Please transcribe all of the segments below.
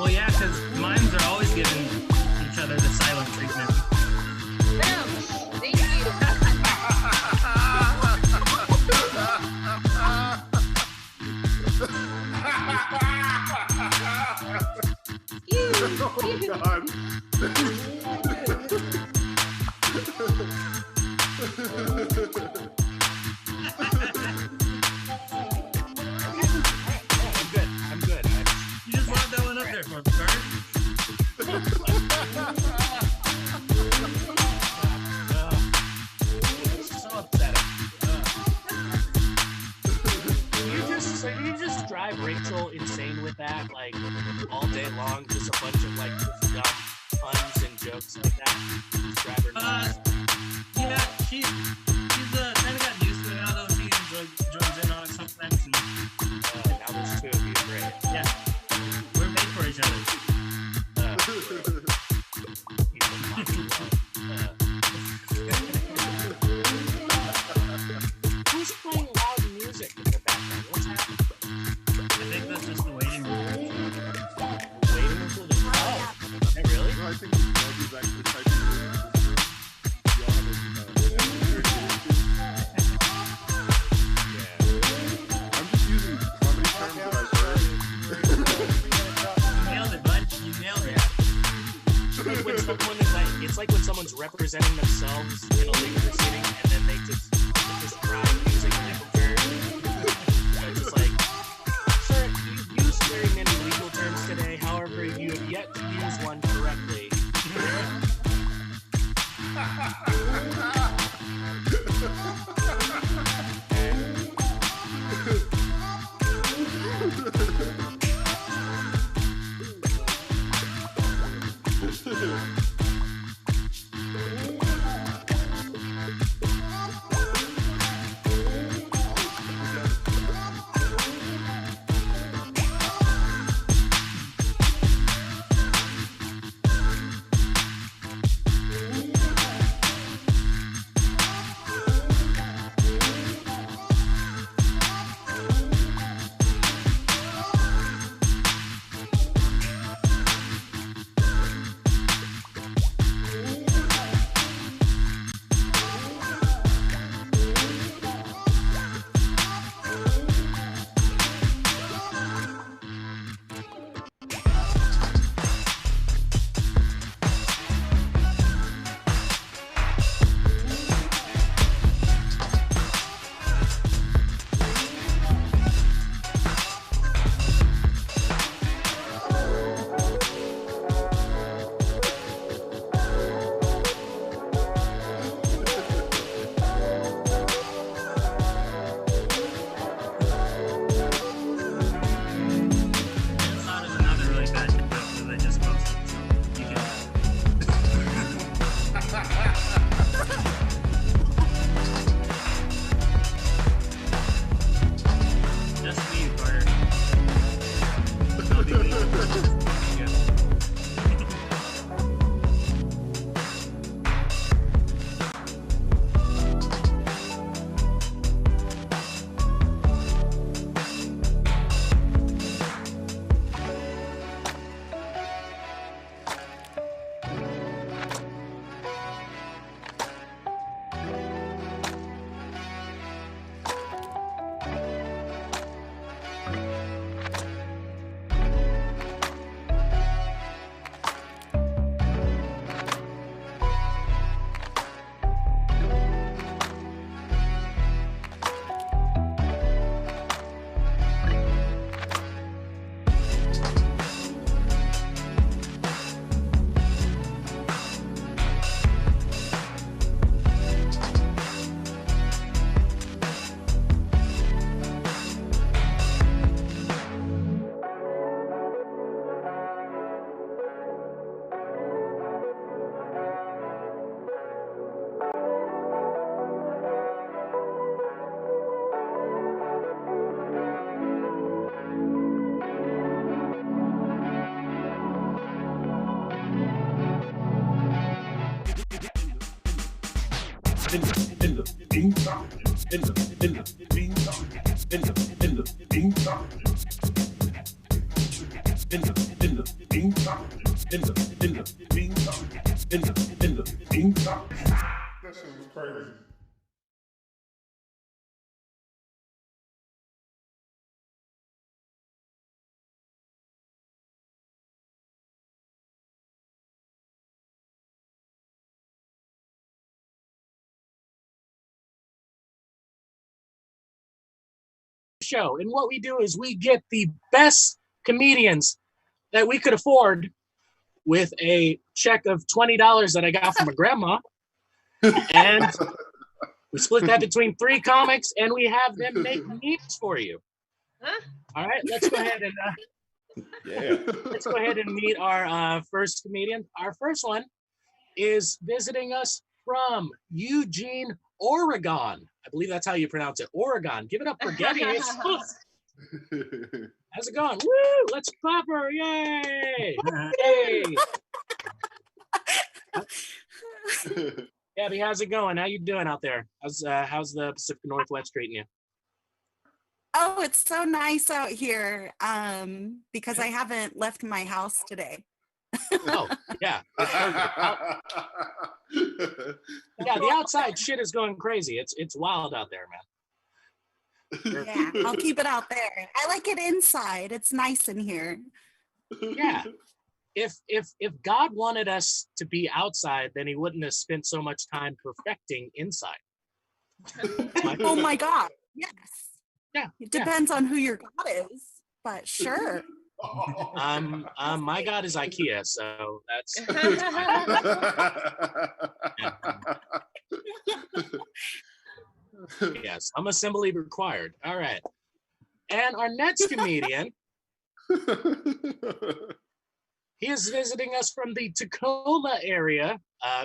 Well, yeah, because mimes are always giving each other the silent treatment. Boom. Thank you. Oh, God. I'm good. You just lobbed that one up there for me, Carter. So upsetting. You just drive Rachel insane with that, like, all day long, just a bunch of, like, just dumb puns and jokes like that. Just drive her nuts. Yeah, she's kind of got used to it now, though. She joins in on it sometimes. And, Now there's two of you, great. yeah, we're made for each other. People mock you up. Who's playing loud music in the background? What's happening? I think that's just the waiting room. Waiting until the Hey, really? No, I think Doug's actually typing it in this room. Y'all have Yeah. I'm just using comedy terms that I've heard. You nailed it, bud. You nailed it. It's like when someone's representing themselves in a legal proceeding and then they just cry using literature. It's just like, sir, you've used very many legal terms today, however, you have yet to use one correctly. It's not another really bad joke that I just posted, so you can. Just for you, Carter. I'll be leaving. Yeah. in the meantime, in the meantime, in the meantime, in the meantime, in the meantime, in the meantime. That shit was crazy. Show. And what we do is we get the best comedians that we could afford with a check of $20 that I got from my grandma. And we split that between 3 comics and we have them make memes for you. Huh? All right, let's go ahead and Yeah. let's go ahead and meet our first comedian. Our first one is visiting us from Eugene, Oregon. I believe that's how you pronounce it, Oregon. Give it up for Gabby. How's it going? Woo! Let's clap her! Yay! Hey! Gabby, how's it going? How you doing out there? How's the Pacific Northwest treating you? Oh, it's so nice out here because I haven't left my house today. Oh, yeah. It's perfect. Yeah, the outside shit is going crazy. It's wild out there, man. Yeah, I'll keep it out there. I like it inside. It's nice in here. Yeah. If God wanted us to be outside, then he wouldn't have spent so much time perfecting inside. Oh my God. Yes. Yeah. It depends on who your God is, but sure. My God is IKEA, so that's yes, I'm assembly required. All right. And our next comedian, he is visiting us from the Tacoma area,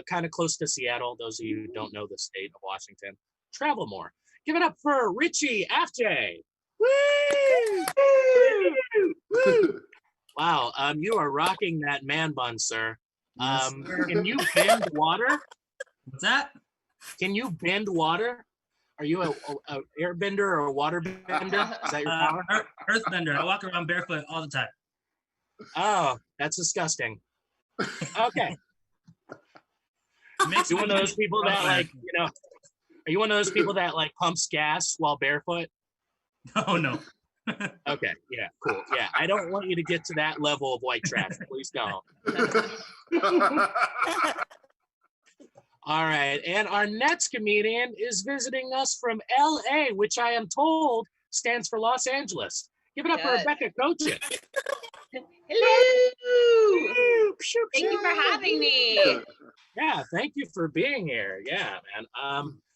kind of close to Seattle. Those of you who don't know the state of Washington, travel more. Give it up for Richie Afjay. Woo! Woo! Wow, you are rocking that man bun, sir. Yes, sir. Can you bend water? What's that? Can you bend water? Are you a airbender or a water bender? Is that your power? Earthbender. I walk around barefoot all the time. Oh, that's disgusting. Okay. Makes You one me of those people that rough. are you one of those people that like pumps gas while barefoot? Oh no. Okay, yeah, cool. Yeah, I don't want you to get to that level of white trash. Please don't. All right, and our next comedian is visiting us from LA, which I am told stands for Los Angeles. Give it up for Yes. Rebecca Cochin. Hello. Thank you for having me. Yeah, thank you for being here. Yeah, man.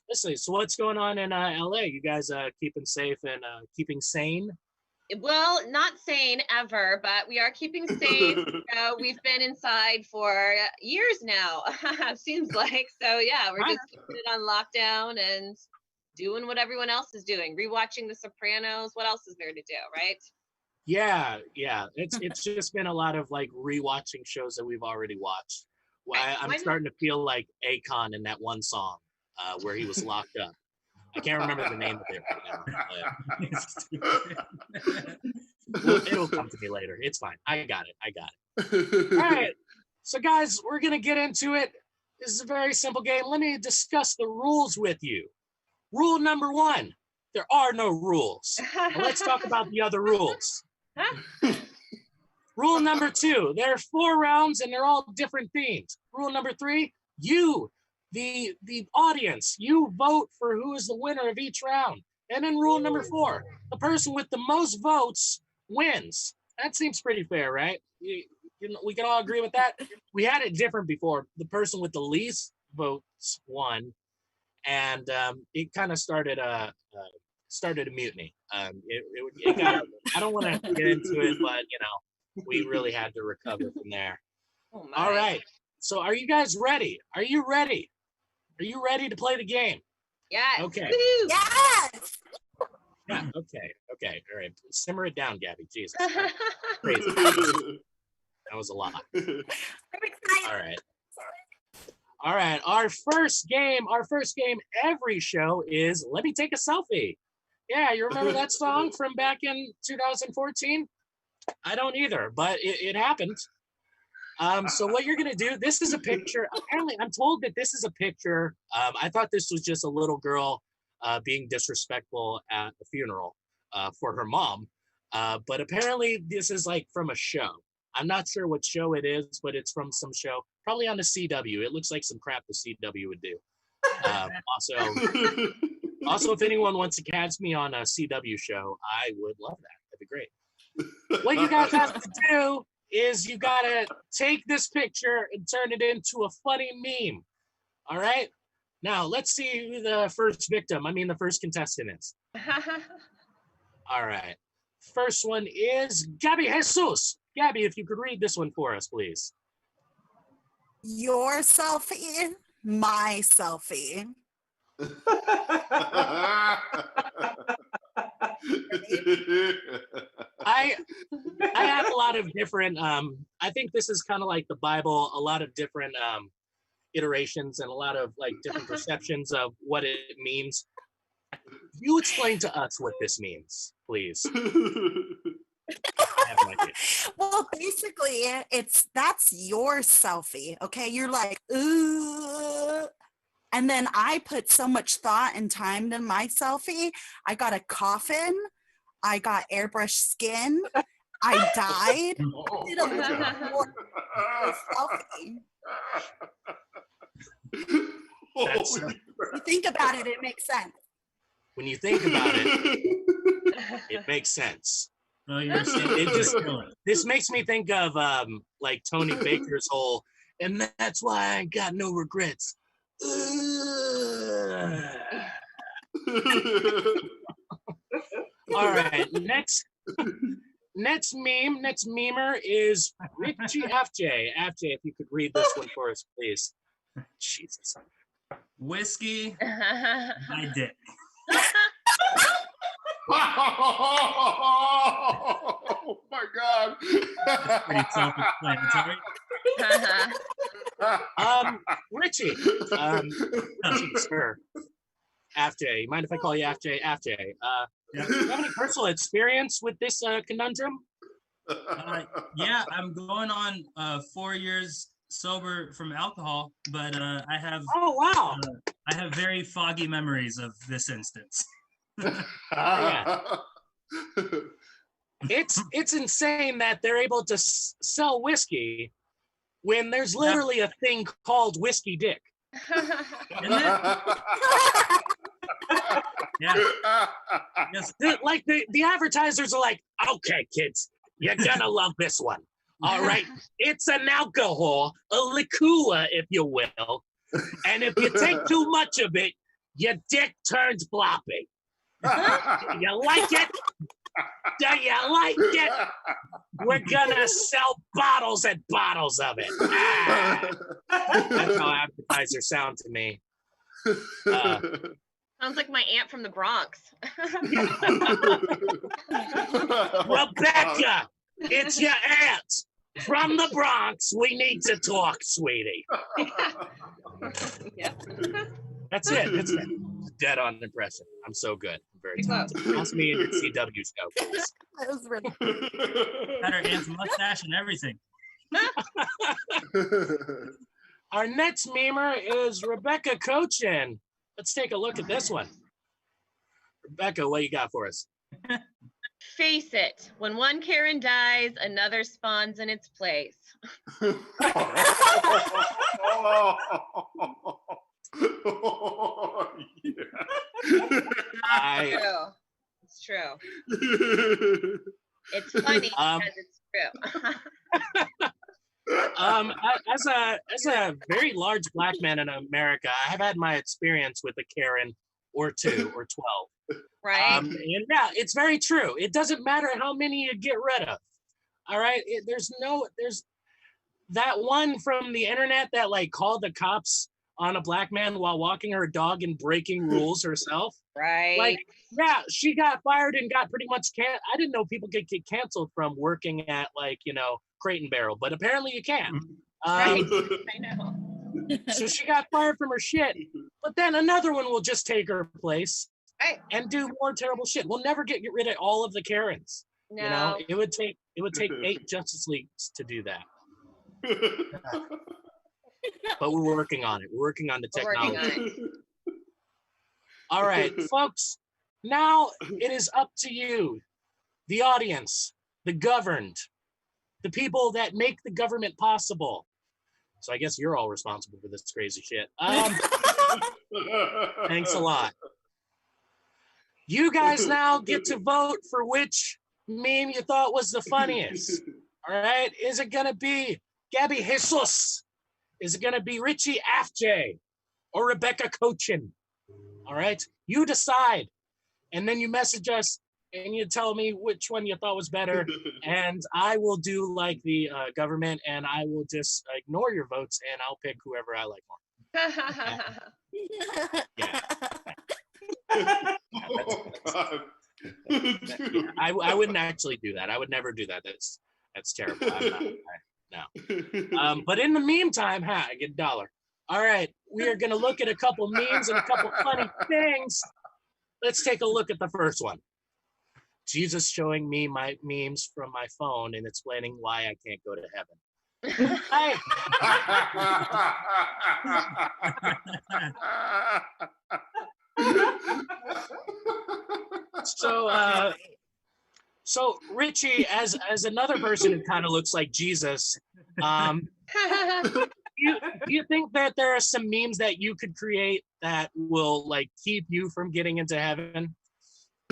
Listen, so what's going on in LA? You guys keeping safe and keeping sane? Well, not sane ever, but we are keeping safe. We've been inside for years now, seems like. So yeah, we're just keeping it on lockdown and doing what everyone else is doing. Rewatching The Sopranos. What else is there to do, right? Yeah. It's just been a lot of like rewatching shows that we've already watched. Right. I'm starting to feel like Akon in that one song where he was locked up. I can't remember the name of it right now. It'll come to me later. It's fine. I got it. All right. So guys, we're gonna get into it. This is a very simple game. Let me discuss the rules with you. Rule number 1, there are no rules. Now let's talk about the other rules. Rule number 2, there are 4 rounds and they're all different themes. Rule number 3, you, the audience, you vote for who is the winner of each round. And then rule number 4, the person with the most votes wins. That seems pretty fair, right? We can all agree with that. We had it different before. The person with the least votes won, and it kind of started a mutiny. It got, I don't want to get into it, but we really had to recover from there. Oh my. All right. So are you guys ready? Are you ready? Are you ready to play the game? Yes. Okay. Woo-hoo. Yes. Yeah. Okay. All right. Simmer it down, Gabby. Jesus. Crazy. That was a lot. I'm excited. All right. Our first game every show is Let Me Take a Selfie. Yeah, you remember that song from back in 2014? I don't either, but it happened. So what you're gonna do? This is a picture. Apparently, I'm told that this is a picture. I thought this was just a little girl being disrespectful at a funeral for her mom, but apparently this is like from a show. I'm not sure what show it is, but it's from some show, probably on the CW. It looks like some crap the CW would do. Also, if anyone wants to catch me on a CW show, I would love that. That'd be great. What you guys have to do is you gotta take this picture and turn it into a funny meme. All right? Now, let's see who the first victim, the first contestant is. All right. First one is Gabby Jesus. Gabby, if you could read this one for us, please. Your selfie, my selfie. I have a lot of different I think this is kind of like the Bible, a lot of different iterations and a lot of like different perceptions of what it means. You explain to us what this means, please. I have no idea. Well, basically, that's your selfie. Okay, you're like, ooh. And then I put so much thought and time in my selfie. I got a coffin. I got airbrushed skin. I died. I did a little more selfie. That's, You think about it, it makes sense. when you think about it, it makes sense. Well, you're It just this makes me think of like Tony Baker's whole, and that's why I ain't got no regrets. All right, next memer is Richie FJ. FJ, if you could read this one for us, please. Jesus. whiskey, my dick. Oh my God. Pretty self-explanatory. Richie, sir. FJ, you mind if I call you FJ? FJ, Yeah. do you have any personal experience with this conundrum? Yeah, I'm going on 4 years sober from alcohol, but I have Oh wow! very foggy memories of this instance. Yeah. It's insane that they're able to sell whiskey when there's literally a thing called whiskey dick. Isn't it? Yeah. Yes. Like the advertisers are like, okay, kids, you're gonna love this one. All right, it's an alcohol, a liqueur, if you will, and if you take too much of it, your dick turns floppy. You like it? Do you like it? We're gonna sell bottles and bottles of it. Ah. That's how advertisers sound to me. Sounds like my aunt from the Bronx. Rebecca, it's your aunt from the Bronx. We need to talk, sweetie. Yeah. That's it. That's it. Dead on impression. I'm so good. I'm very talented. Ask me in your CW show, please. That was really Had her aunt's mustache and everything. Our next memer is Rebecca Cochin. Let's take a look at this one. Rebecca, what you got for us? Face it, when one Karen dies, another spawns in its place. I True. It's true. It's funny because it's true. as a very large black man in America, I have had my experience with a Karen or 2 or 12. Right? And yeah, it's very true. It doesn't matter how many you get rid of. All right. There's that one from the internet that like called the cops on a black man while walking her dog and breaking rules herself. Right. Like, yeah, she got fired and got pretty much I didn't know people could get canceled from working at like, Crate and Barrel, but apparently you can. Right. I know. So she got fired from her shit, but then another one will just take her place Right. and do more terrible shit. We'll never get rid of all of the Karens. No. It would take 8 Justice Leagues to do that. But we're working on it. We're working on the We're working technology. on it. All right, folks. Now it is up to you, the audience, the governed, the people that make the government possible. So I guess you're all responsible for this crazy shit. Thanks a lot. You guys now get to vote for which meme you thought was the funniest. All right, is it gonna be Gabby Jesus? Is it gonna be Richie Afjay or Rebecca Cochin? All right, you decide, and then you message us and you tell me which one you thought was better, and I will do like the government, and I will just ignore your votes, and I'll pick whoever I like more. Yeah. I wouldn't actually do that. I would never do that. That's terrible. No. But in the meantime, I get $1. All right, we are gonna look at a couple memes and a couple funny things. Let's take a look at the first one. Jesus showing me my memes from my phone and explaining why I can't go to heaven. Hi. So Richie, as another person who kind of looks like Jesus, do you think that there are some memes that you could create that will like keep you from getting into heaven?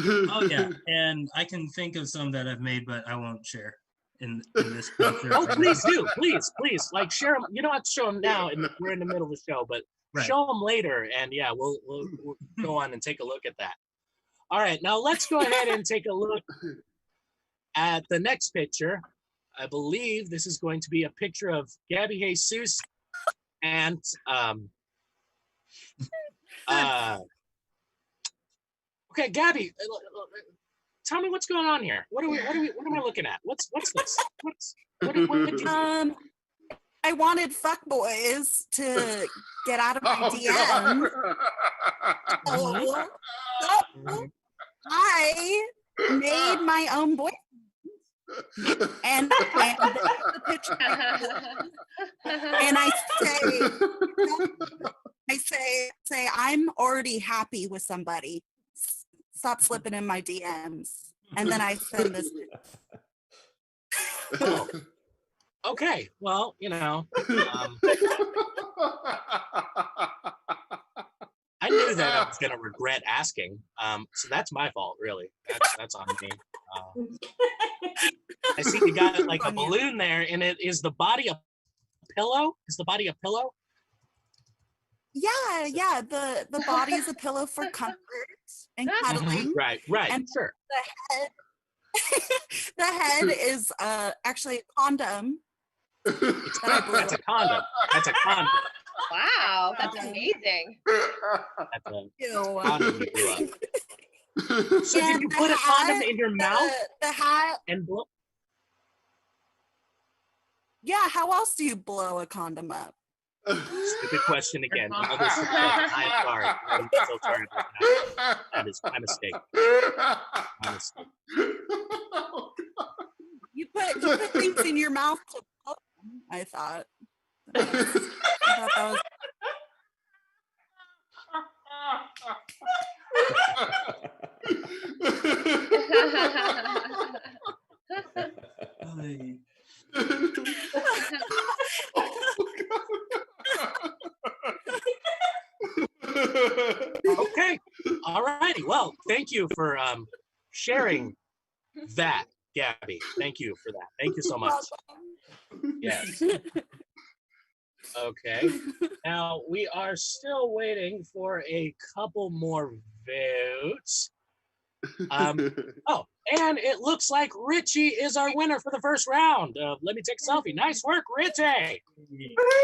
Oh yeah, and I can think of some that I've made, but I won't share in this picture. Oh, please do, please, like share them. You don't have to show them now, we're in the middle of the show, but Right. show them later, and yeah, we'll go on and take a look at that. All right, now let's go ahead and take a look at the next picture. I believe this is going to be a picture of Gabby Jesus and okay, Gabby, tell me what's going on here. What am I looking at? What's this? What did you I wanted fuckboys to get out of my DM. So I made my own boy. And the picture. And I say, I'm already happy with somebody. Stop slipping in my DMs. And then I send this. Oh. Okay, well, I knew that I was gonna regret asking. So that's my fault, really. That's on me. I see you got like a balloon there, and it is the body a pillow? Is the body a pillow? Yeah. The body is a pillow for comfort and cuddling. Right, And sure. The head is actually a condom. That's a condom. Wow, that's amazing. That's a condom you blew up. So And did you put a condom in your mouth The hat. and blow? Yeah, how else do you blow a condom up? Stupid question again. Another stupid question. I'm sorry. I'm so sorry about that. That is my mistake. My mistake. You put things in your mouth to blow them, I thought. I thought that was Ay. Okay. All righty. Well, thank you for sharing that, Gabby. Thank you for that. Thank you so much. Yes. Okay. Now we are still waiting for a couple more votes. Oh, and it looks like Richie is our winner for the first round. Let me take a selfie. Nice work, Richie.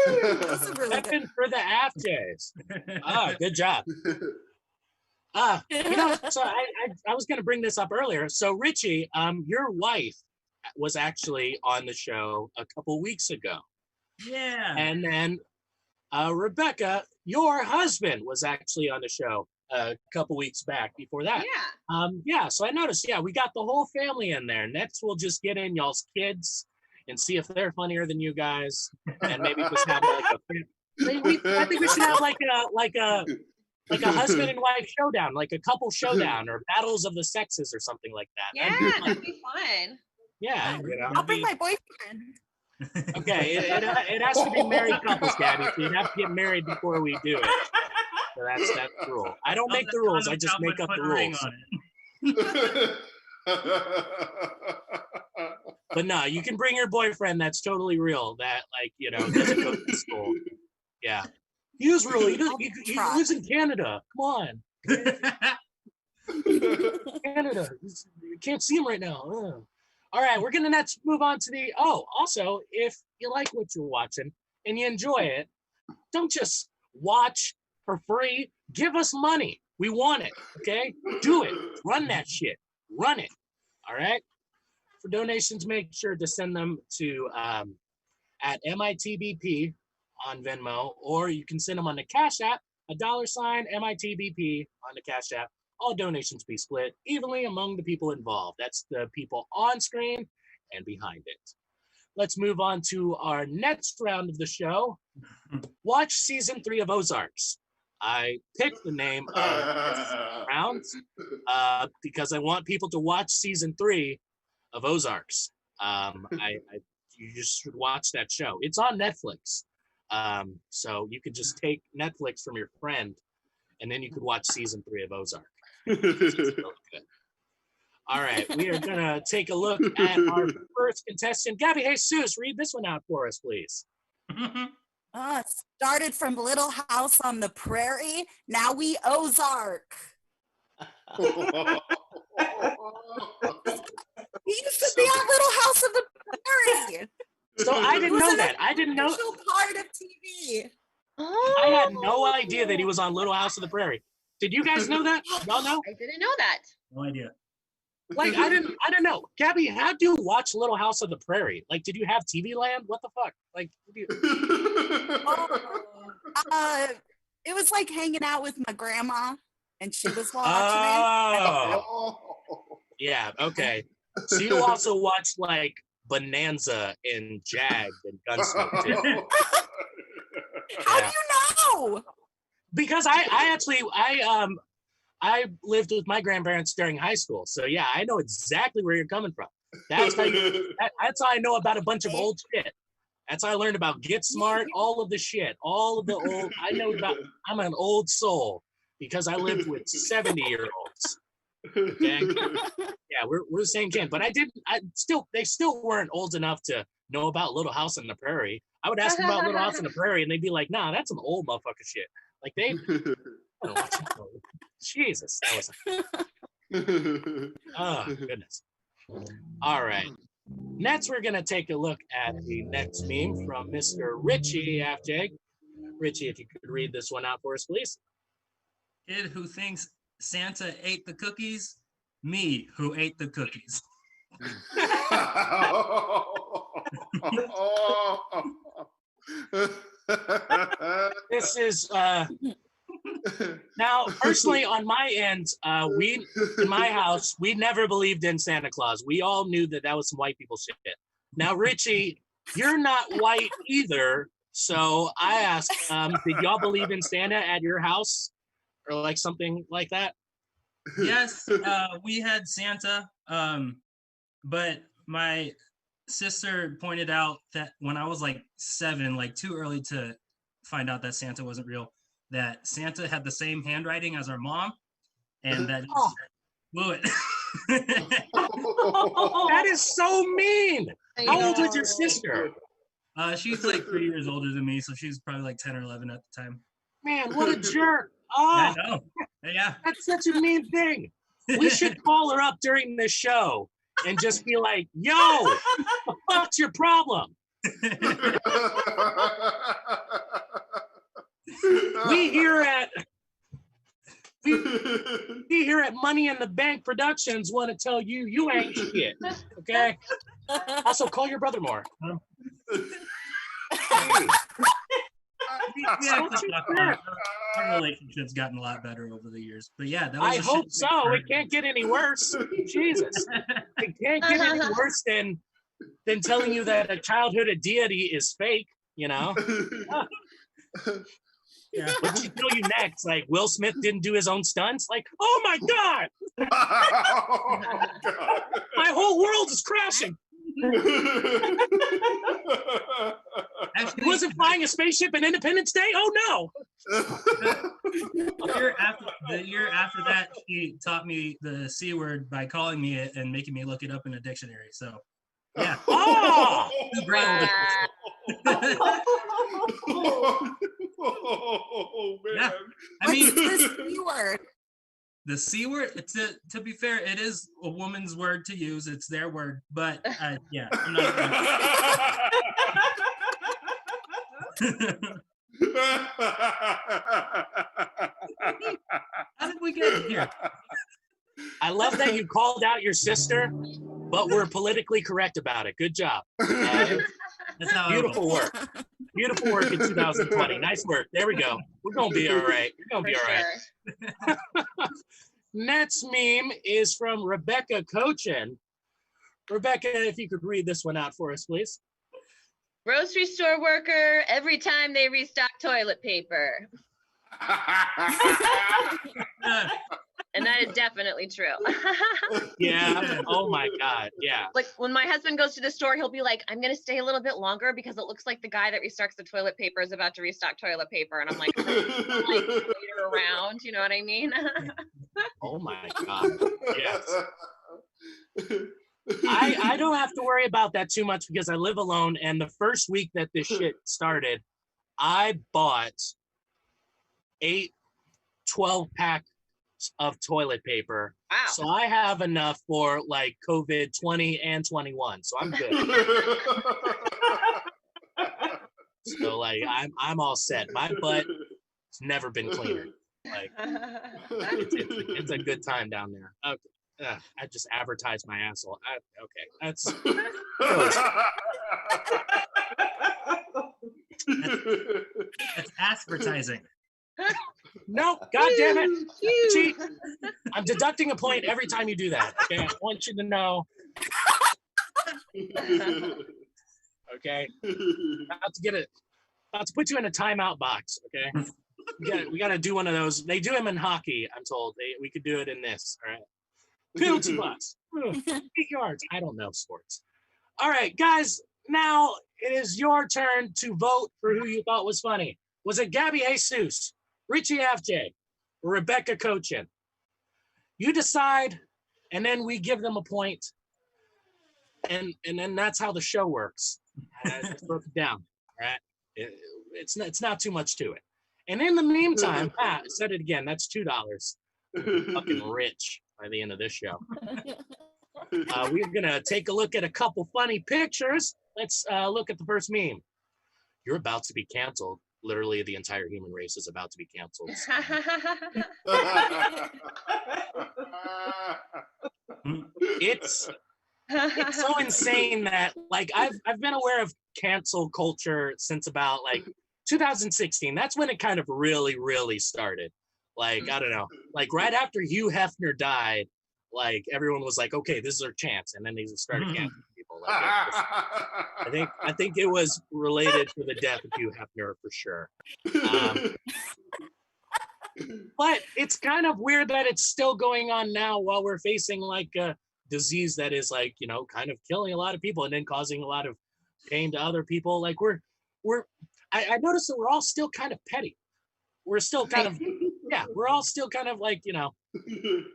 this is really good. Second for the Afjays. Ah, good job. So I was going to bring this up earlier. So Richie, your wife was actually on the show a couple weeks ago. Yeah. And then Rebecca, your husband, was actually on the show a couple weeks back before that. Yeah. Yeah, so I noticed, we got the whole family in there. Next, we'll just get in y'all's kids, and see if they're funnier than you guys, and maybe just have like I think we should have like a husband and wife showdown, like a couple showdown, or battles of the sexes, or something like that. Yeah, that'd be fun. Yeah, you know. I'll bring my boyfriend. Okay, it has to be married couples, Gabby. So you'd have to get married before we do it. So that's the rule. I don't make the rules. I just make up the rules. But no, you can bring your boyfriend. That's totally real. That, like, you know, doesn't go to school. Yeah, he is real. He lives in Canada. Come on, Canada. You can't see him right now. All right, we're gonna next move on to the. Oh, also, if you like what you're watching and you enjoy it, don't just watch for free. Give us money. We want it. Okay, do it. Run that shit. Run it. All right. For donations, make sure to send them to at MITBP on Venmo, or you can send them on the Cash App, $sign MITBP on the Cash App. All donations be split evenly among the people involved. That's the people on screen and behind it. Let's move on to our next round of the show. Watch season 3 of Ozarks. I picked the name of this round because I want people to watch season 3 of Ozarks. You just should watch that show. It's on Netflix. So you could just take Netflix from your friend, and then you could watch season 3 of Ozark. It's really good. All right, we are gonna take a look at our first contestant. Gabby Jesus, read this one out for us, please. It started from Little House on the Prairie. Now we Ozark. He used to be on Little House on the Prairie. So I didn't know that. I didn't know. Part of TV. I had no idea that he was on Little House on the Prairie. Did you guys know that? Y'all know? I didn't know that. No idea. Like, I don't know. Gabby, how do you watch Little House on the Prairie? Like, did you have TV Land? What the fuck? Like, it was like hanging out with my grandma, and she was watching oh. Yeah, okay. So you also watched, like, Bonanza and Jag and Gunsmoke, too. How do you know? Because I lived with my grandparents during high school, so yeah, I know exactly where you're coming from. That's how I know about a bunch of old shit. That's how I learned about Get Smart, all of the shit, all of the old. I know about. I'm an old soul because I lived with 70-year-olds. Okay, yeah, we're the same gen. But they still weren't old enough to know about Little House on the Prairie. I would ask them about Little House on the Prairie, and they'd be like, "Nah, that's some old motherfucker shit." Like they. Jesus, that was. Oh goodness. All right. Next, we're gonna take a look at the next meme from Mr. Richie FJ. Richie, if you could read this one out for us, please. Kid who thinks Santa ate the cookies, me who ate the cookies. This is now personally on my end, we in my house, we never believed in Santa Claus. We all knew that was some white people shit. Now, Richie, you're not white either. So I asked, did y'all believe in Santa at your house or like something like that? Yes, we had Santa, but my sister pointed out that when I was like 7, like too early to find out that Santa wasn't real, that Santa had the same handwriting as our mom, and that blew it. That is so mean. How old was your sister? She's like 3 years older than me, so she's probably like 10 or 11 at the time. Man, what a jerk. I know. Yeah. That's such a mean thing. We should call her up during the show and just be like, yo, what the fuck's your problem? We here at Money in the Bank Productions want to tell you you ain't shit. Okay? Also, call your brother more. Our relationship's gotten a lot better over the years. But yeah, that was I hope so. It can't get any worse. Jesus. It can't get any worse than than telling you that a childhood deity is fake, you know? Yeah. What should tell you next? Like Will Smith didn't do his own stunts? Like, oh my God, Oh, God. my whole world is crashing. He Actually, wasn't flying a spaceship in Independence Day? Oh no. the year after that, she taught me the C word by calling me it and making me look it up in a dictionary. So, yeah. Oh! Great old Oh, man. Yeah. I mean, What's the C word? the C word, to be fair, it is a woman's word to use. It's their word. But, yeah, I'm not. How did we get here? I love that you called out your sister, but we're politically correct about it. Good job. That's how I roll. Beautiful work. Beautiful work in 2020. Nice work. There we go. We're going to be all right. We're going to For be all right. sure. Next meme is from Rebecca Cochin. Rebecca, if you could read this one out for us, please. Grocery store worker, every time they restock toilet paper. And that is definitely true. Yeah. Oh my God. Yeah. Like when my husband goes to the store, he'll be like, I'm going to stay a little bit longer because it looks like the guy that restocks the toilet paper is about to restock toilet paper. And I'm like, later around, you know what I mean? Oh my God. Yes. I don't have to worry about that too much because I live alone. And the first week that this shit started, I bought 8 12-pack of toilet paper. Wow. So I have enough for like COVID 20 and 21. So I'm good. So like I'm all set. My butt has never been cleaner. Like it's a good time down there. Okay. I just advertised my asshole. Okay. That's That's advertising. no, God damn it. Cheat. I'm deducting a point every time you do that. Okay. I want you to know. Okay. About to put you in a timeout box. Okay. We got to do one of those. They do them in hockey, I'm told. We could do it in this. All right. Penalty box. 8 yards. I don't know sports. All right, guys. Now it is your turn to vote for who you thought was funny. Was it Gabby Jesus, Richie FJ, or Rebecca Cochin? You decide, and then we give them a point, and then that's how the show works. Just broke it down. All right. It's not too much to it. And in the meantime, I said it again. That's $2. Fucking rich by the end of this show. We're gonna take a look at a couple funny pictures. Let's look at the first meme. You're about to be canceled. Literally, the entire human race is about to be canceled. It's so insane that like I've been aware of cancel culture since about like 2016. That's when it kind of really started. Like, I don't know, like right after Hugh Hefner died, like everyone was like, okay, this is our chance. And then they started canceling people. Like, I think it was related to the death of Hugh Hefner for sure. But it's kind of weird that it's still going on now while we're facing like a disease that is like, you know, kind of killing a lot of people and then causing a lot of pain to other people. Like I noticed that we're all still kind of petty. We're still kind of, yeah, we're all still kind of like, you know,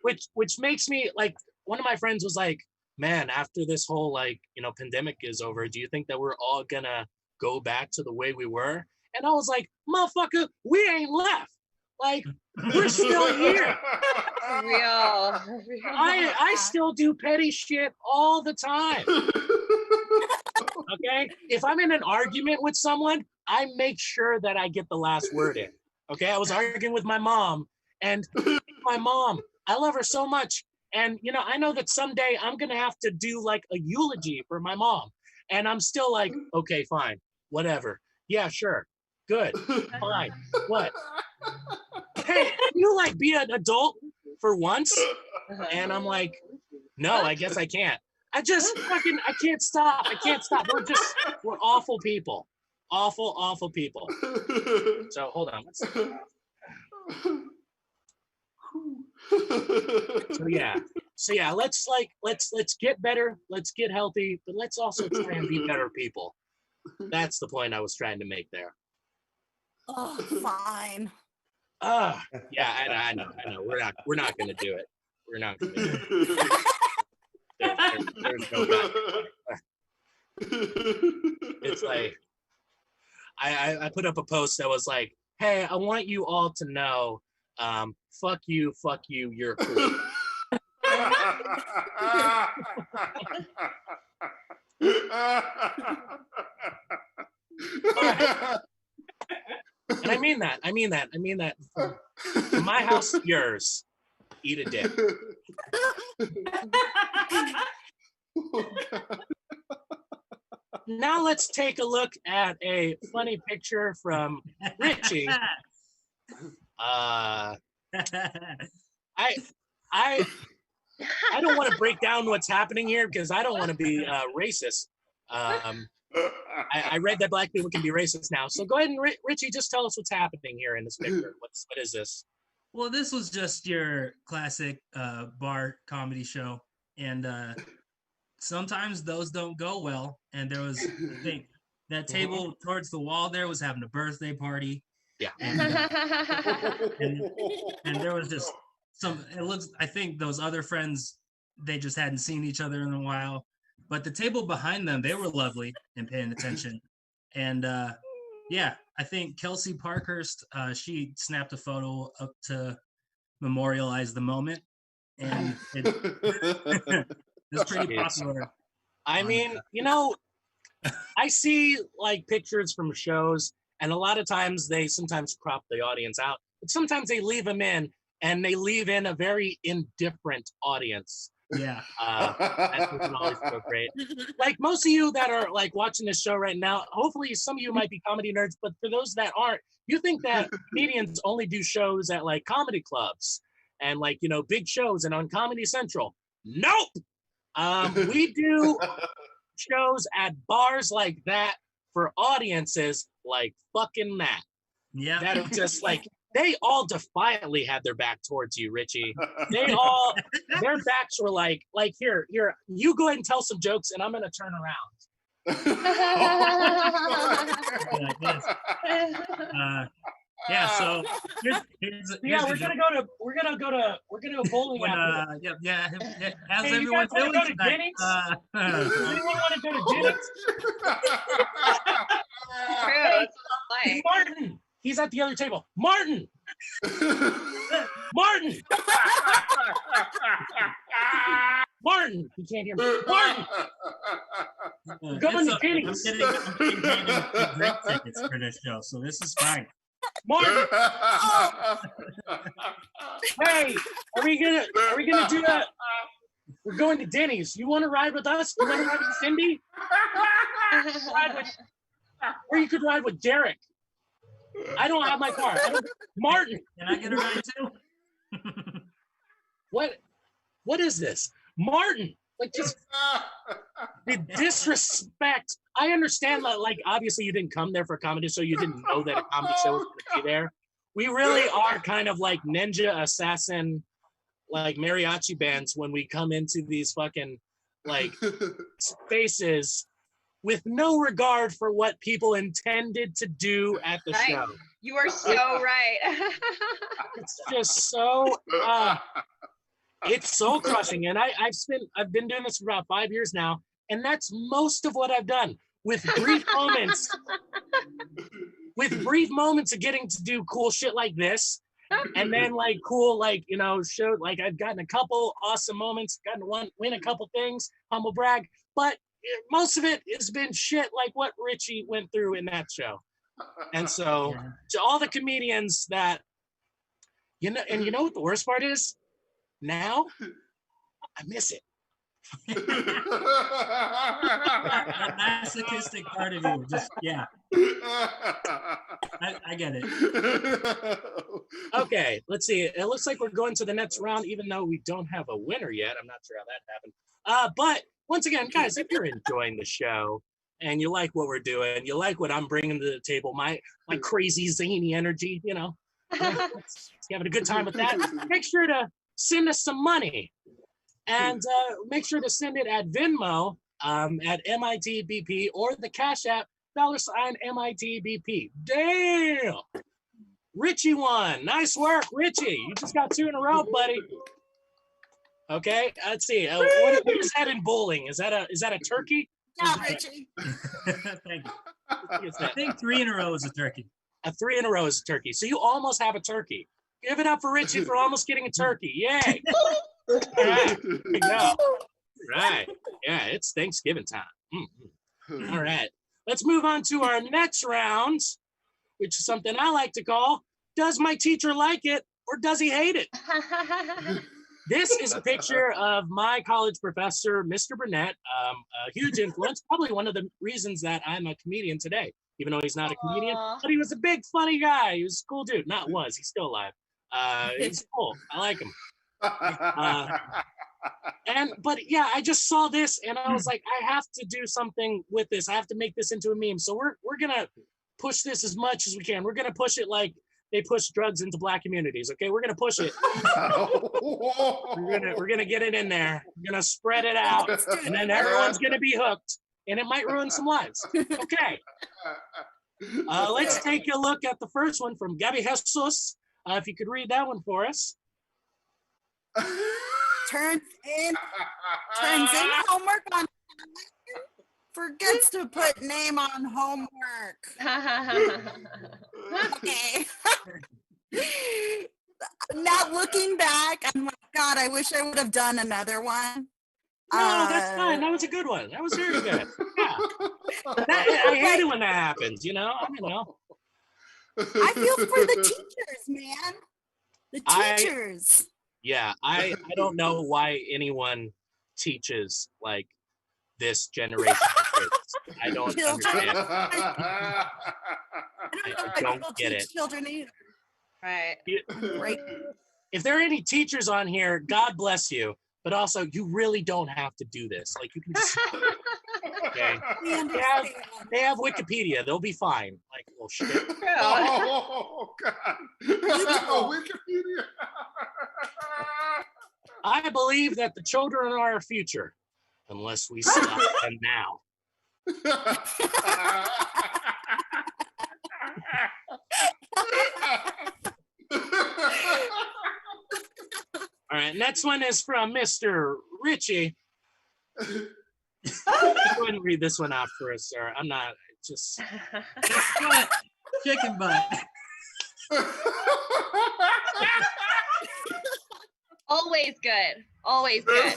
which makes me like, one of my friends was like, man, after this whole like, you know, pandemic is over, do you think that we're all gonna go back to the way we were? And I was like, motherfucker, we ain't left. Like, we're still here. Real. I still do petty shit all the time. Okay? If I'm in an argument with someone, I make sure that I get the last word in. Okay? I was arguing with my mom, and my mom, I love her so much. And, you know, I know that someday I'm going to have to do like a eulogy for my mom. And I'm still like, okay, fine, whatever. Yeah, sure. Good. Fine. What? Hey, can you like be an adult for once? And I'm like, no, I guess I can't. I can't stop. I can't stop. We're awful people. Awful people. So hold on. So yeah, let's get better. Let's get healthy, but let's also try and be better people. That's the point I was trying to make there. Oh, fine. Yeah, I know. We're not gonna do it. We're not gonna do it. There's no God. It's like I put up a post that was like, hey, I want you all to know, fuck you, you're cool. And I mean that. From my house to yours, eat a dick. Now let's take a look at a funny picture from Richie. I don't want to break down what's happening here because I don't want to be racist. I read that black people can be racist now. So go ahead and Richie, just tell us what's happening here in this picture. What is this? Well, this was just your classic bar comedy show, and sometimes those don't go well. And there was, I think, that table towards the wall there was having a birthday party. Yeah. And there was just I think those other friends, they just hadn't seen each other in a while. But the table behind them, they were lovely and paying attention. And yeah, I think Kelsey Parkhurst, she snapped a photo up to memorialize the moment. And it's pretty popular. I mean, I see like pictures from shows, and a lot of times they sometimes crop the audience out, but sometimes they leave them in, and they leave in a very indifferent audience. Yeah. That doesn't always go great. Like most of you that are like watching this show right now, hopefully some of you might be comedy nerds, but for those that aren't, you think that comedians only do shows at like comedy clubs and like, big shows and on Comedy Central. Nope. We do shows at bars like that for audiences like fucking that. Yeah. That are just like, they all defiantly had their back towards you, Richie. Their backs were like here, you go ahead and tell some jokes and I'm going to turn around. Yeah, so here's we're gonna go bowling. Yeah. How's Hey, everyone feeling go to tonight? Does anyone want to go to Denny's? Hey, Martin, he's at the other table. Martin. Martin, he can't hear me. Martin. Going to Denny's. I'm getting drink tickets for this show, so this is fine. Martin. Hey, are we gonna do that? We're going to Denny's. You want to ride with us? You want to ride with Cindy? Or you could ride with Derek. I don't have my car. Martin. Can I get a ride too? What is this? Martin. Like just the disrespect. I understand that, like, obviously you didn't come there for a comedy show. You didn't know that a comedy show was going to be there. We really are kind of like ninja assassin, like mariachi bands when we come into these fucking like spaces with no regard for what people intended to do at the show. You are so right. It's just so it's soul crushing. And I've been doing this for about 5 years now, and that's most of what I've done, with brief moments. With brief moments of getting to do cool shit like this, and then like cool, like, show, like I've gotten a couple awesome moments, gotten to win a couple things, humble brag, but most of it has been shit like what Richie went through in that show. And so to all the comedians that, and you know what the worst part is? Now, I miss it. The masochistic part of you, just I get it. Okay, let's see. It looks like we're going to the next round, even though we don't have a winner yet. I'm not sure how that happened. But once again, guys, if you're enjoying the show and you like what we're doing, you like what I'm bringing to the table, my crazy zany energy, you know, having a good time with that, make sure to send us some money. And make sure to send it at Venmo at MITBP or the Cash App $MITBP. Damn! Richie won. Nice work, Richie. You just got 2 in a row, buddy. Okay, let's see. What is that in bowling? Is that a turkey? Yeah, Richie. Thank you. I think 3 in a row is a turkey. A 3 in a row is a turkey. So you almost have a turkey. Give it up for Richie for almost getting a turkey. Yay! All right, there we go. Right. Yeah, it's Thanksgiving time. All right. Let's move on to our next round, which is something I like to call, does my teacher like it or does he hate it? This is a picture of my college professor, Mr. Burnett, a huge influence, probably one of the reasons that I'm a comedian today, even though he's not a comedian, but he was a big, funny guy. He was a cool dude. Not was, he's still alive. He's cool. I like him. But yeah, I just saw this and I was like, I have to do something with this. I have to make this into a meme. So we're gonna push this as much as we can. We're gonna push it like they push drugs into Black communities. Okay, we're gonna push it. we're gonna get it in there. We're gonna spread it out, and then everyone's gonna be hooked, and it might ruin some lives. Okay. Let's take a look at the first one from Gabby Jesus. If you could read that one for us. Turns in homework on forgets to put name on homework. Okay. Now looking back, I'm like, God, I wish I would have done another one. No, that's fine. That was a good one. That was very good. Yeah. I hate it when that happens, you know? I feel for the teachers, man. The teachers. I don't know why anyone teaches like this generation of kids. I don't understand. I don't get it. Children either. Right. Right. If there are any teachers on here, God bless you. But also, you really don't have to do this. Like you can just. Okay. They have Wikipedia. They'll be fine. Like, well, shit. Oh God! Wikipedia. I believe that the children are our future, unless we stop them now. All right, next one is from Mr. Richie. Go ahead and read this one out for us, sir. I'm not just. Chicken butt. Always good. Always good.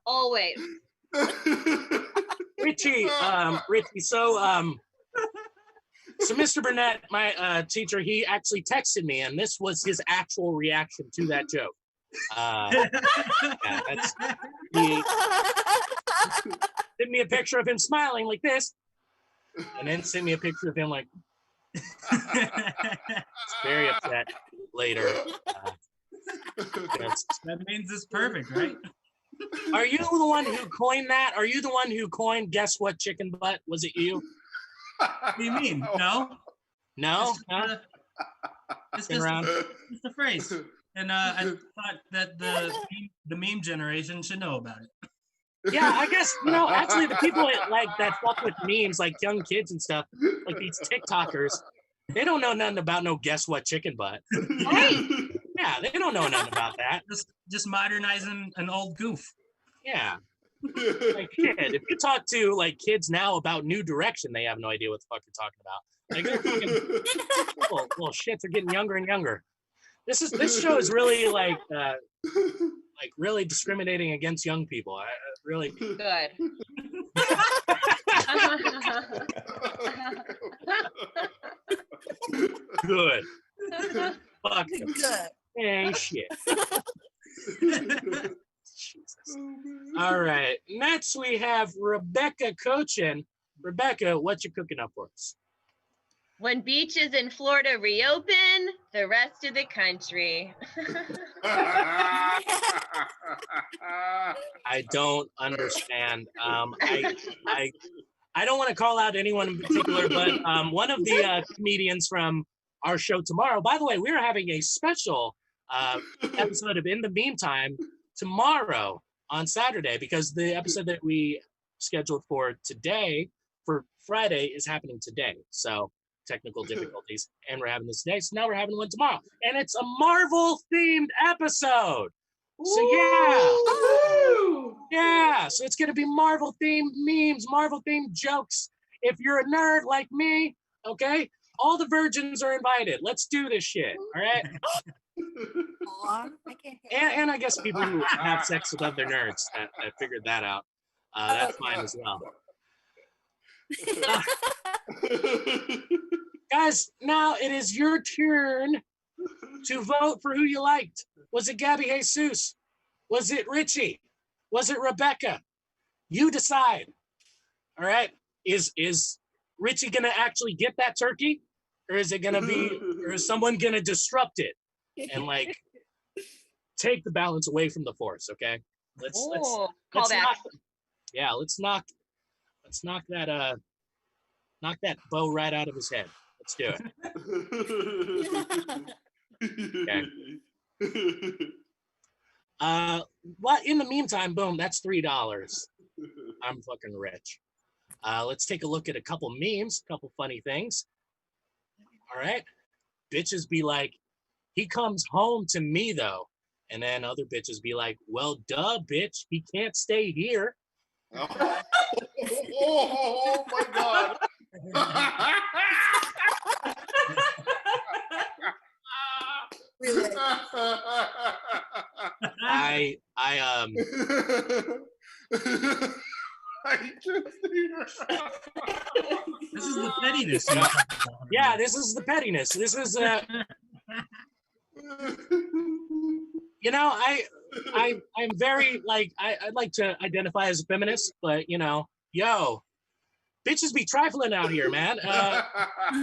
Always. Richie, so Mr. Burnett, my teacher, he actually texted me, and this was his actual reaction to that joke. He sent me a picture of him smiling like this, and then sent me a picture of him like very upset later. That means it's perfect, right? Are you the one who coined that? Are you the one who coined guess what chicken butt? Was it you? What do you mean? No? No? It's just a phrase. And I thought that the meme generation should know about it. Yeah, I guess, actually the people that fuck with memes, like young kids and stuff, like these TikTokers, they don't know nothing about no guess what chicken butt. Right. Yeah, they don't know nothing about that. Just modernizing an old goof. Yeah. Like, kid, if you talk to like kids now about New Direction, they have no idea what the fuck you're talking about. Like they're fucking little shits are getting younger and younger. This show is really like really discriminating against young people. Really Good. good. Fuck. Good. Hey, shit. Jesus. All right. Next we have Rebecca Cochin. Rebecca, what you cooking up for us? When beaches in Florida reopen, the rest of the country. I don't understand. I don't want to call out anyone in particular, but one of the comedians from our show tomorrow, by the way, we're having a special episode of In the Meantime tomorrow on Saturday, because the episode that we scheduled for today, for Friday, is happening today. So technical difficulties, and we're having this today. So now we're having one tomorrow, and it's a Marvel themed episode. So yeah, so it's gonna be Marvel themed memes, Marvel themed jokes. If you're a nerd like me, okay, all the virgins are invited. Let's do this shit, all right? Aw, I can't hear. And I guess people who have sex with other nerds, I figured that out. That's fine as well. Guys, now it is your turn to vote for who you liked. Was it Gabby Jesus? Was it Richie? Was it Rebecca? You decide. All right. Is Richie gonna actually get that turkey? Or is it gonna be, or is someone gonna disrupt it and like take the balance away from the force? Okay. Let's call back. Let's knock that bow right out of his head. Let's do it. Okay. Well, in the meantime, boom, that's $3. I'm fucking rich. Let's take a look at a couple memes, a couple funny things. All right. Bitches be like, he comes home to me though. And then other bitches be like, well, duh, bitch, he can't stay here. Oh my God. Really? I I just This is the pettiness. you're talking about. yeah, this is the pettiness. This is you know, I'm very like I'd like to identify as a feminist, but you know, yo, bitches be trifling out here, man.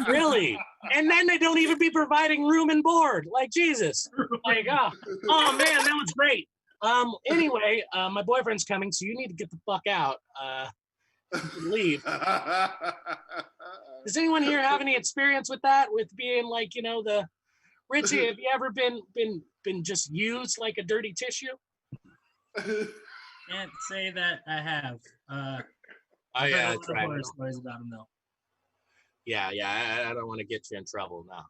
Really. And then they don't even be providing room and board. Like Jesus. Like, oh man, that was great. Anyway, my boyfriend's coming, so you need to get the fuck out. Leave. Does anyone here have any experience with that? With being like, you know, the Richie, have you ever been just used like a dirty tissue? Can't say that I have. Oh I've yeah, heard a that's lot of right. horror stories about him though. Yeah, I don't want to get you in trouble now.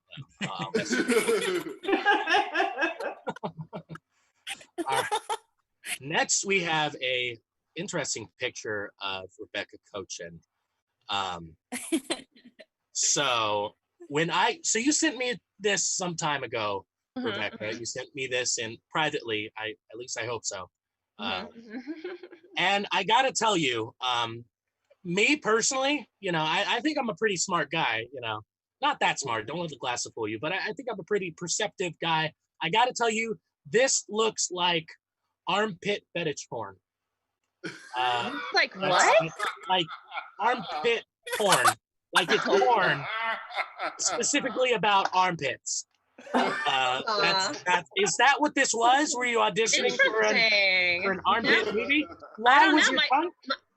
Next, we have a interesting picture of Rebecca Cochin. So you sent me this some time ago, Rebecca. You sent me this in privately. At least I hope so. And I gotta tell you, me personally, you know, I think I'm a pretty smart guy, you know, not that smart, don't let the glass fool you, but I think I'm a pretty perceptive guy. I got to tell you, this looks like armpit fetish porn. Like what? Like armpit porn. Like it's porn specifically about armpits. Is that what this was? Were you auditioning for an armpit movie? Why was your tongue?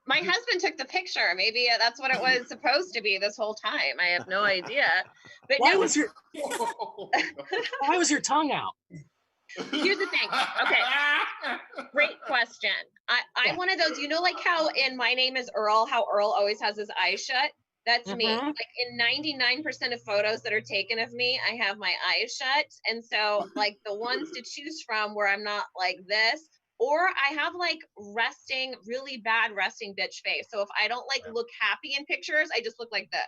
My husband took the picture. Maybe that's what it was supposed to be this whole time. I have no idea. But Why no, was your tongue out? here's the thing. Okay, great question. I'm one of those, you know, like how in My Name is Earl, how Earl always has his eyes shut? That's me. Like in 99% of photos that are taken of me, I have my eyes shut. And so like the ones to choose from where I'm not like this, or I have like really bad resting bitch face. So if I don't like look happy in pictures, I just look like this.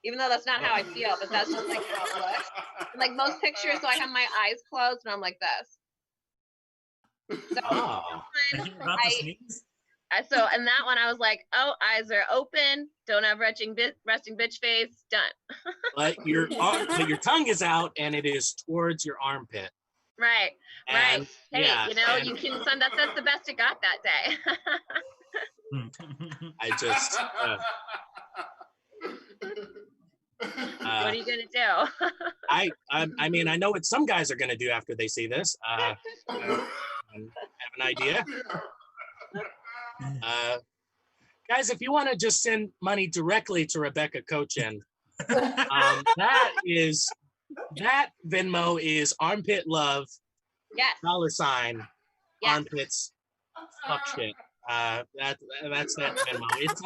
Even though that's not how I feel, but that's just like how it looks. And like most pictures, so I have my eyes closed and I'm like this. So, About the sneeze? so in that one, I was like, oh, eyes are open. Don't have resting bitch face. Done. But your tongue is out and it is towards your armpit. Right. And, right. Hey, yeah, you know, you can send that's the best it got that day. I just what are you gonna do? I mean, I know what some guys are gonna do after they see this. an idea. Guys, if you want to just send money directly to Rebecca Cochin, that Venmo is armpit love Yes. $, Yes. armpits fuck shit. That's that Venmo. It's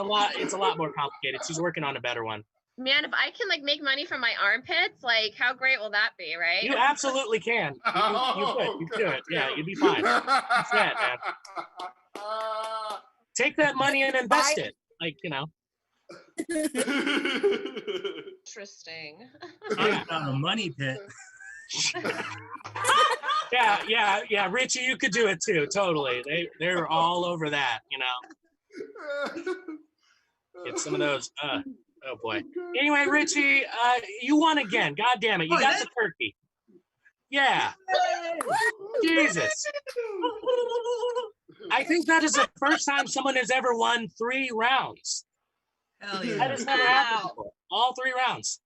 a lot more complicated. She's working on a better one. Man, if I can like make money from my armpits, like how great will that be, right? You absolutely can. You could do it. Yeah, you'd be fine. That's that, man. Take that money and invest it. Like, you know. Interesting. Talk about a money pit. Yeah. Richie, you could do it too. Totally. They're all over that, you know. Get some of those. Oh boy. Anyway, Richie, you won again. God damn it. You got the turkey. Yeah. Jesus. I think that is the first time someone has ever won 3 rounds. Hell That yeah. has never happened before. All 3 rounds.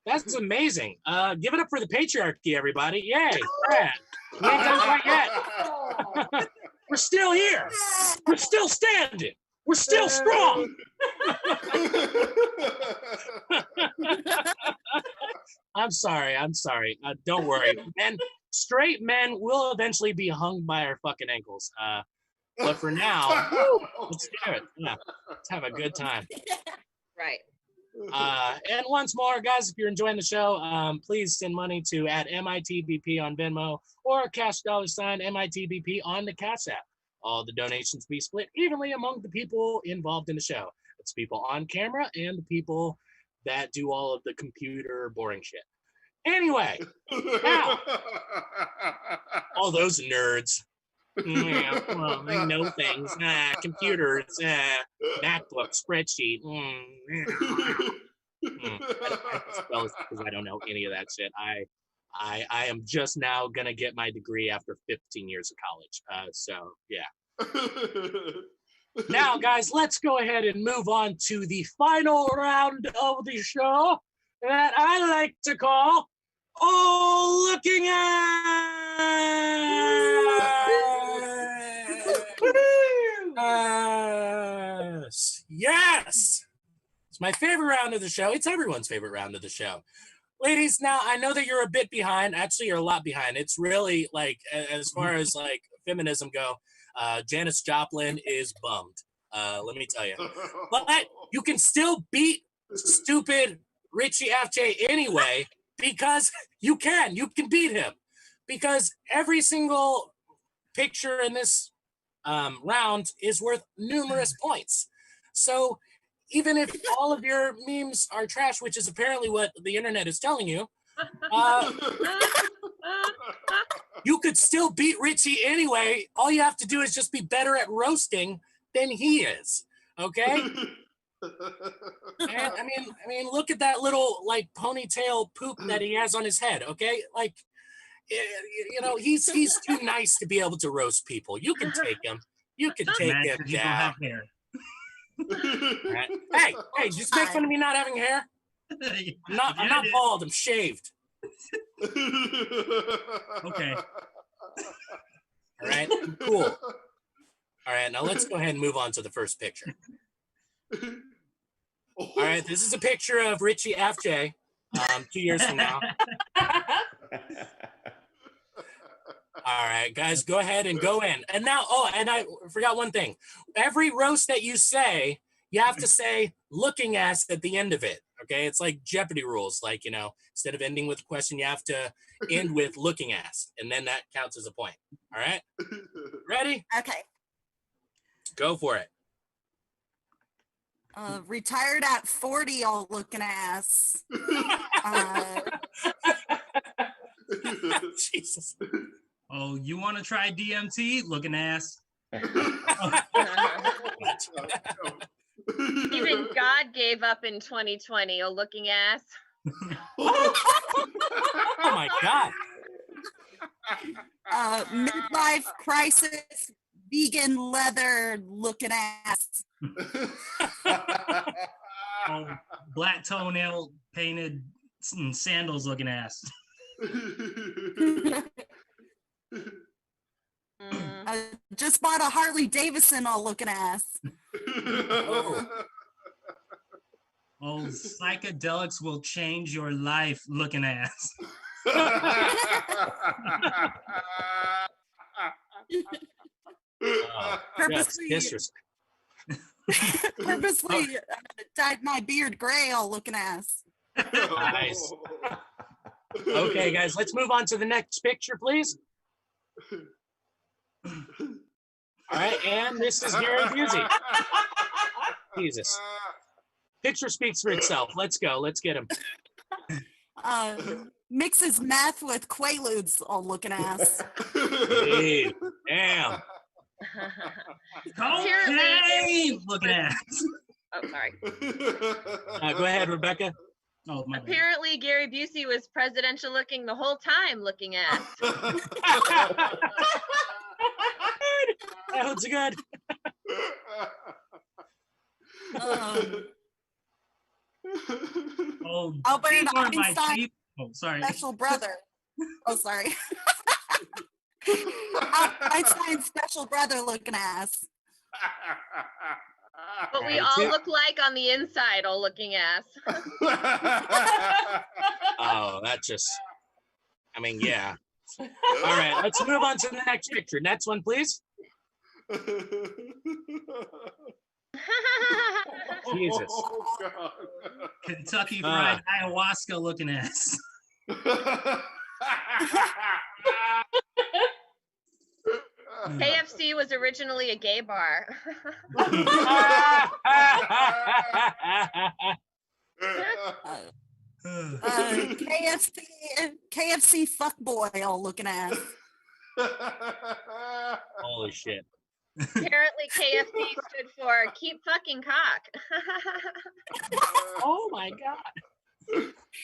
That's amazing. Give it up for the patriarchy, everybody. Yay. All right. We ain't done quite yet. We're still here. We're still standing. We're still strong. I'm sorry. Don't worry. Men, straight men will eventually be hung by our fucking ankles. But for now, let's do it. Yeah. Let's have a good time. Right. And once more, guys, if you're enjoying the show, please send money to @MITBP on Venmo or cash $MITBP on the Cash App. All the donations be split evenly among the people involved in the show. It's people on camera and the people that do all of the computer boring shit. Anyway, now, all those nerds. Yeah, well, I know things. Computers, MacBook, spreadsheet. I spell it because I don't know any of that shit. I am just now gonna get my degree after 15 years of college. So yeah. Now, guys, let's go ahead and move on to the final round of the show that I like to call "Oh, Looking At." Yes. It's my favorite round of the show. It's everyone's favorite round of the show. Ladies, now I know that you're a bit behind. Actually, you're a lot behind. It's really like, as far as like feminism go, Janis Joplin is bummed. Let me tell you. But you can still beat stupid Richie FJ anyway, because you can beat him, because every single picture in this round is worth numerous points. So even if all of your memes are trash, which is apparently what the internet is telling you, you could still beat Richie anyway. All you have to do is just be better at roasting than he is. Okay? And, I mean, look at that little like ponytail poop that he has on his head. Okay, like, you know, he's too nice to be able to roast people. You can take him. You can take Man, him people down. have hair. Right? Hey, just make fun of me not having hair. I'm not bald. I'm shaved. Okay. All right, cool. All right, now let's go ahead and move on to the first picture. All right, this is a picture of Richie FJ 2 years from now. All right, guys, go ahead and go in. And now, and I forgot one thing. Every roast that you say, you have to say "looking ass" at the end of it. Okay, it's like Jeopardy rules. Like, you know, instead of ending with a question, you have to end with "looking ass," and then that counts as a point. All right, ready? Okay. Go for it. Retired at 40, all looking ass. Jesus. Oh, you want to try DMT? Looking ass. Even God gave up in 2020. Oh, looking ass. Oh my God. Midlife crisis, vegan leather looking ass. Oh, black toenail painted sandals looking ass. just bought a Harley Davidson all looking ass. Oh, psychedelics will change your life looking ass. Yes, Purposely, disrespect. purposely dyed my beard gray all looking ass. Nice. Okay, guys, let's move on to the next picture, please. All right, and this is Gary Busey. Jesus. Picture speaks for itself. Let's go. Let's get him. Mixes meth with Quaaludes all looking ass. Hey, damn. Cocaine looking ass. Oh, sorry. Go ahead, Rebecca. Oh, my bad. Apparently, Gary Busey was presidential looking the whole time looking at. That was good. Oh, Albert these are my Einstein. teeth. Oh, sorry. Special brother. Oh, sorry. Einstein's special brother looking ass. What we Alright, all two- look like on the inside, all looking ass. Oh, that just, I mean, yeah. All right, let's move on to the next picture. Next one, please. Jesus. Oh, God. Kentucky Fried Ayahuasca looking ass. KFC was originally a gay bar. KFC fuckboy all looking ass. Holy shit. Apparently, KFC stood for keep fucking cock. Oh my God.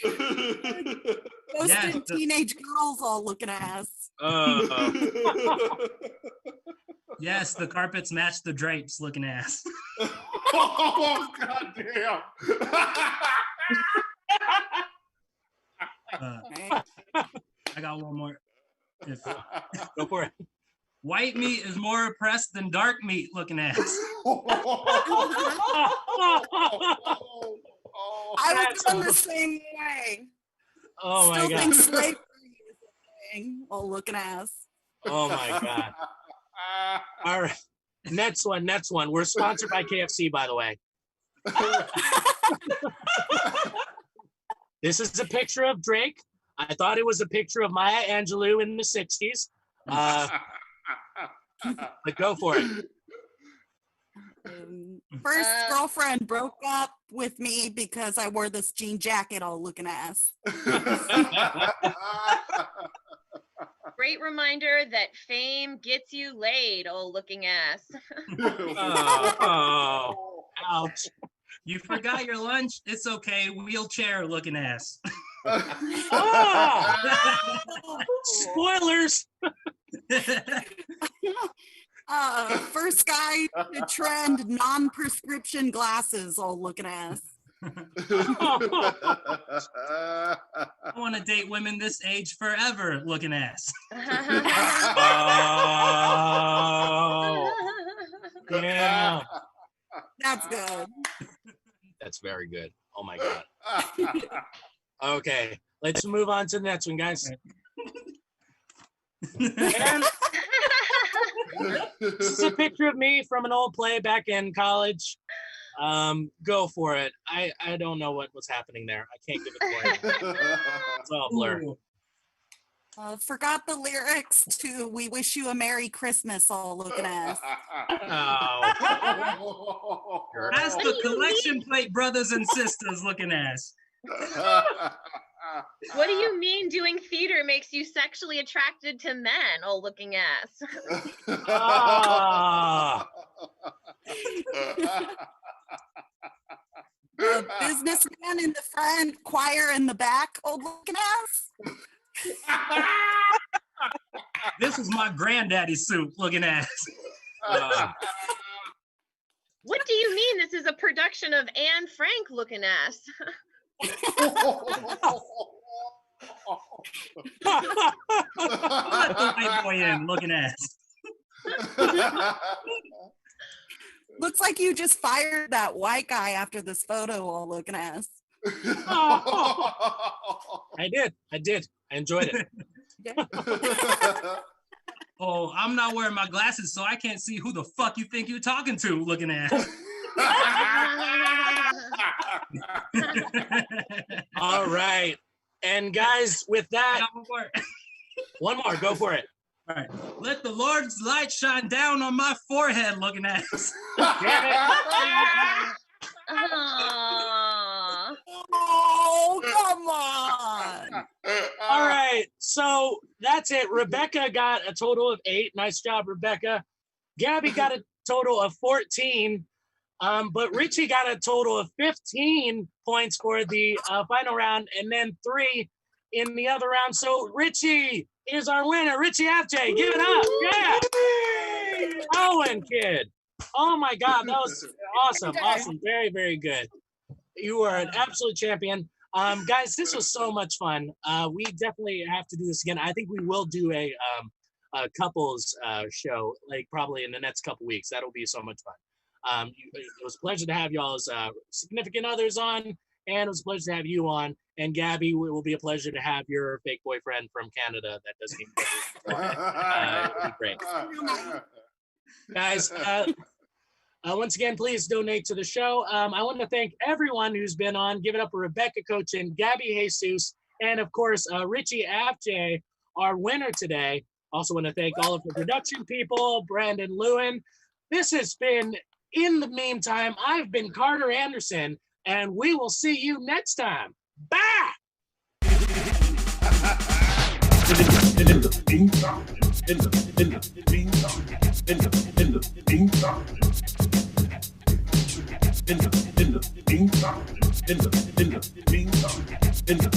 Ghosted Yes, the- teenage girls all looking ass. Yes, the carpets match the drapes looking ass. Oh, God damn. I got one more. If Go for it. white meat is more oppressed than dark meat looking ass. I was That's going the awesome. same way. Oh my Still think God. slavery is a thing all looking ass. Oh my God. All right. Next one. Next one. We're sponsored by KFC, by the way. This is a picture of Drake. I thought it was a picture of Maya Angelou in the 60s. But go for it. First Uh, girlfriend broke up with me because I wore this jean jacket all looking ass. Great reminder that fame gets you laid, old looking ass. Oh, ouch. You forgot your lunch? It's okay. Wheelchair looking ass. Oh, spoilers. First guy to trend non-prescription glasses all looking ass. I want to date women this age forever looking ass. Oh, yeah. That's good. That's very good. Oh my God. Okay, let's move on to the next one, guys. And this is a picture of me from an old play back in college. Go for it. I don't know what was happening there. I can't give it for you. It's all blur. Ooh. Forgot the lyrics to "We Wish You a Merry Christmas" all looking ass. Oh, That's the collection plate brothers and sisters looking ass. What do you mean doing theater makes you sexually attracted to men, old looking ass? Ah. Businessman in the front, choir in the back, old looking ass. This is my granddaddy suit looking ass. What do you mean this is a production of Anne Frank looking ass? Let the white boy in looking ass. Looks like you just fired that white guy after this photo while looking at us. I did. I enjoyed it. Oh, I'm not wearing my glasses, so I can't see who the fuck you think you're talking to looking at. All right. And guys, with I that, got one more. one more. Go for it. All right. Let the Lord's light shine down on my forehead looking at us. Aw. Oh, come on. All right. So that's it. Rebecca got a total of 8. Nice job, Rebecca. Gabby got a total of 14. But Richie got a total of 15 points for the final round, and then 3 in the other round. So Richie is our winner. Richie FJ, give it up. Yeah. Owen kid. Oh my God, that was awesome. Awesome. Very, very good. You are an absolute champion. Guys, this was so much fun. We definitely have to do this again. I think we will do a couples show, like probably in the next couple weeks. That'll be so much fun. It was a pleasure to have y'all's significant others on, and it was a pleasure to have you on. And Gabby, it will be a pleasure to have your fake boyfriend from Canada that doesn't even it'll be great. Guys, once again, please donate to the show. I want to thank everyone who's been on. Give it up for Rebecca Cochin, Gabby Jesus, and of course, Richie FJ, our winner today. Also want to thank all of the production people, Brandon Lewin. This has been In the Meantime. I've been Carter Anderson, and we will see you next time. Bye! In the meantime, in the meantime, in the meantime, in the meantime, in the meantime, in the